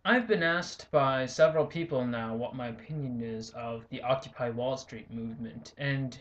I've been asked by several people now what my opinion is of the Occupy Wall Street movement. And,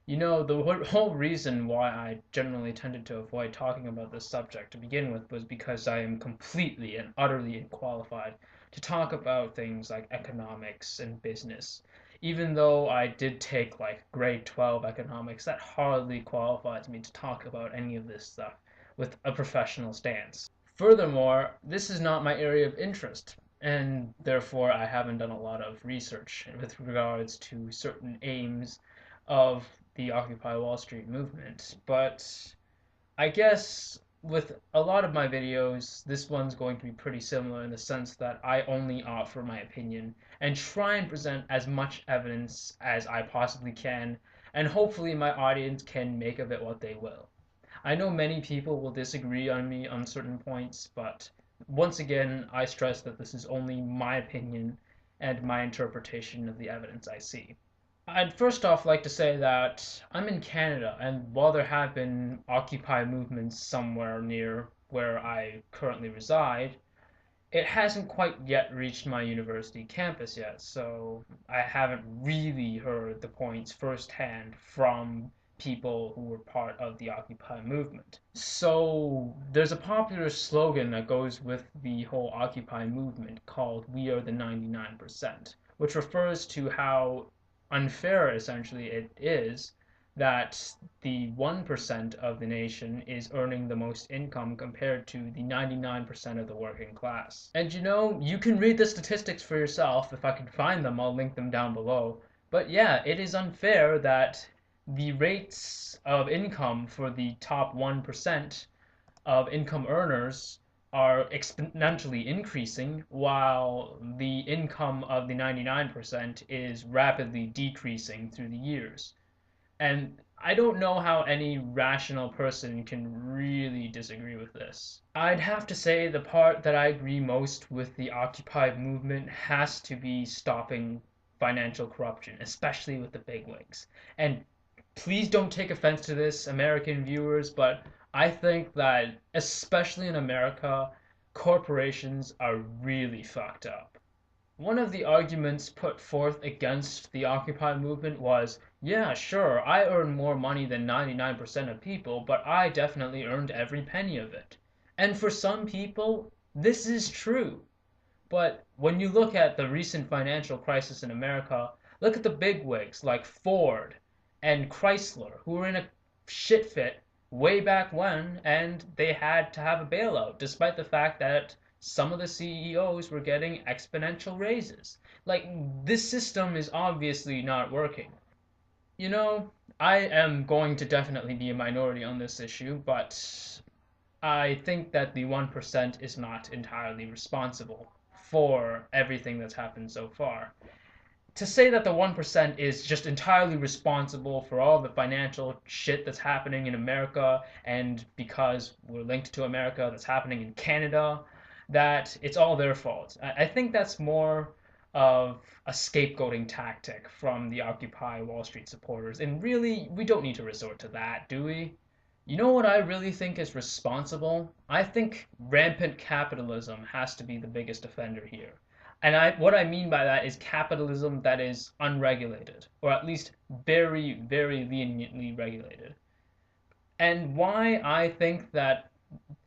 the whole reason why I generally tended to avoid talking about this subject to begin with was because I am completely and utterly unqualified to talk about things like economics and business. Even though I did take like grade 12 economics, that hardly qualifies me to talk about any of this stuff with a professional stance. Furthermore, this is not my area of interest, and therefore I haven't done a lot of research with regards to certain aims of the Occupy Wall Street movement. But I guess with a lot of my videos, this one's going to be pretty similar in the sense that I only offer my opinion and try and present as much evidence as I possibly can, and hopefully my audience can make of it what they will. I know many people will disagree on me on certain points, but once again, I stress that this is only my opinion and my interpretation of the evidence I see. I'd first off like to say that I'm in Canada, and while there have been Occupy movements somewhere near where I currently reside, it hasn't quite yet reached my university campus yet, so I haven't really heard the points firsthand from people who were part of the Occupy movement. So there's a popular slogan that goes with the whole Occupy movement called "We are the 99%," which refers to how unfair essentially it is that the 1% of the nation is earning the most income compared to the 99% of the working class. And you can read the statistics for yourself. If I can find them, I'll link them down below. But yeah, it is unfair that the rates of income for the top 1% of income earners are exponentially increasing while the income of the 99% is rapidly decreasing through the years. And I don't know how any rational person can really disagree with this. I'd have to say the part that I agree most with the Occupy movement has to be stopping financial corruption, especially with the bigwigs. And please don't take offense to this, American viewers, but I think that, especially in America, corporations are really fucked up. One of the arguments put forth against the Occupy movement was, yeah, sure, I earn more money than 99% of people, but I definitely earned every penny of it. And for some people, this is true. But when you look at the recent financial crisis in America, look at the bigwigs like Ford and Chrysler, who were in a shit fit way back when, and they had to have a bailout, despite the fact that some of the CEOs were getting exponential raises. Like, this system is obviously not working. I am going to definitely be a minority on this issue, but I think that the 1% is not entirely responsible for everything that's happened so far. To say that the 1% is just entirely responsible for all the financial shit that's happening in America, and because we're linked to America, that's happening in Canada, that it's all their fault. I think that's more of a scapegoating tactic from the Occupy Wall Street supporters. And really, we don't need to resort to that, do we? You know what I really think is responsible? I think rampant capitalism has to be the biggest offender here. And what I mean by that is capitalism that is unregulated, or at least very, very leniently regulated. And why I think that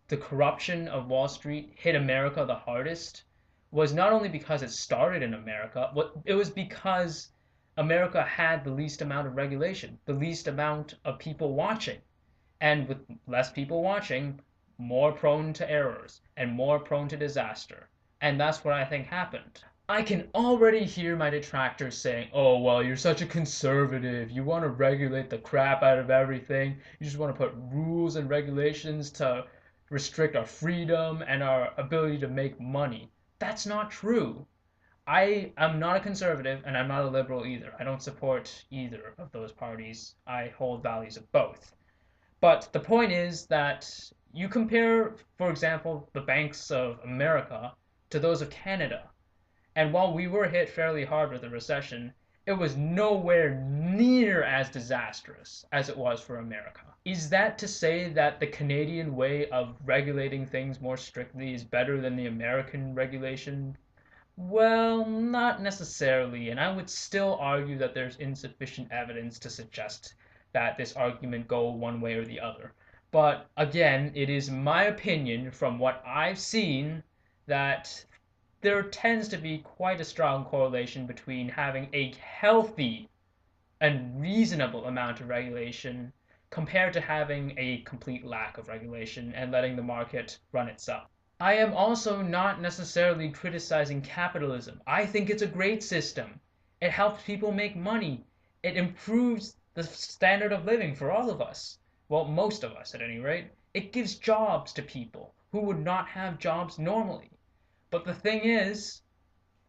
the corruption of Wall Street hit America the hardest was not only because it started in America, it was because America had the least amount of regulation, the least amount of people watching. And with less people watching, more prone to errors and more prone to disaster. And that's what I think happened. I can already hear my detractors saying, oh, well, you're such a conservative. You want to regulate the crap out of everything. You just want to put rules and regulations to restrict our freedom and our ability to make money. That's not true. I am not a conservative and I'm not a liberal either. I don't support either of those parties. I hold values of both. But the point is that you compare, for example, the banks of America to those of Canada. And while we were hit fairly hard with the recession, it was nowhere near as disastrous as it was for America. Is that to say that the Canadian way of regulating things more strictly is better than the American regulation? Well, not necessarily, and I would still argue that there's insufficient evidence to suggest that this argument go one way or the other. But again, it is my opinion from what I've seen that there tends to be quite a strong correlation between having a healthy and reasonable amount of regulation compared to having a complete lack of regulation and letting the market run itself. I am also not necessarily criticizing capitalism. I think it's a great system. It helps people make money. It improves the standard of living for all of us. Well, most of us at any rate. It gives jobs to people who would not have jobs normally. But the thing is,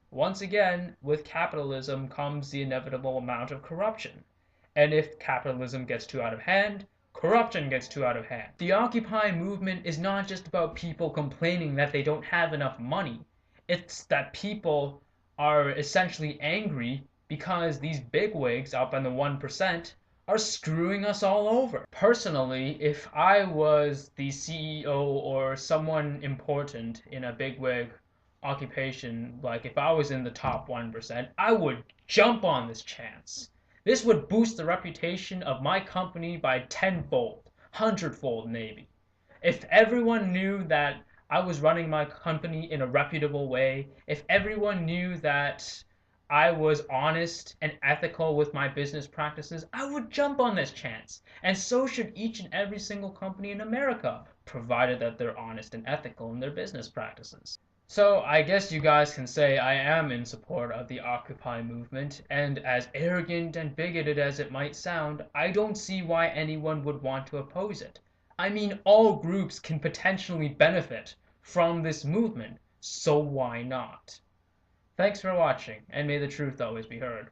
once again, with capitalism comes the inevitable amount of corruption. And if capitalism gets too out of hand, corruption gets too out of hand. The Occupy movement is not just about people complaining that they don't have enough money. It's that people are essentially angry because these bigwigs up in the 1% are screwing us all over. Personally, if I was the CEO or someone important in a bigwig occupation, like if I was in the top 1%, I would jump on this chance. This would boost the reputation of my company by tenfold, hundredfold maybe. If everyone knew that I was running my company in a reputable way, if everyone knew that I was honest and ethical with my business practices, I would jump on this chance. And so should each and every single company in America, provided that they're honest and ethical in their business practices. So I guess you guys can say I am in support of the Occupy movement, and as arrogant and bigoted as it might sound, I don't see why anyone would want to oppose it. I mean, all groups can potentially benefit from this movement, so why not? Thanks for watching, and may the truth always be heard.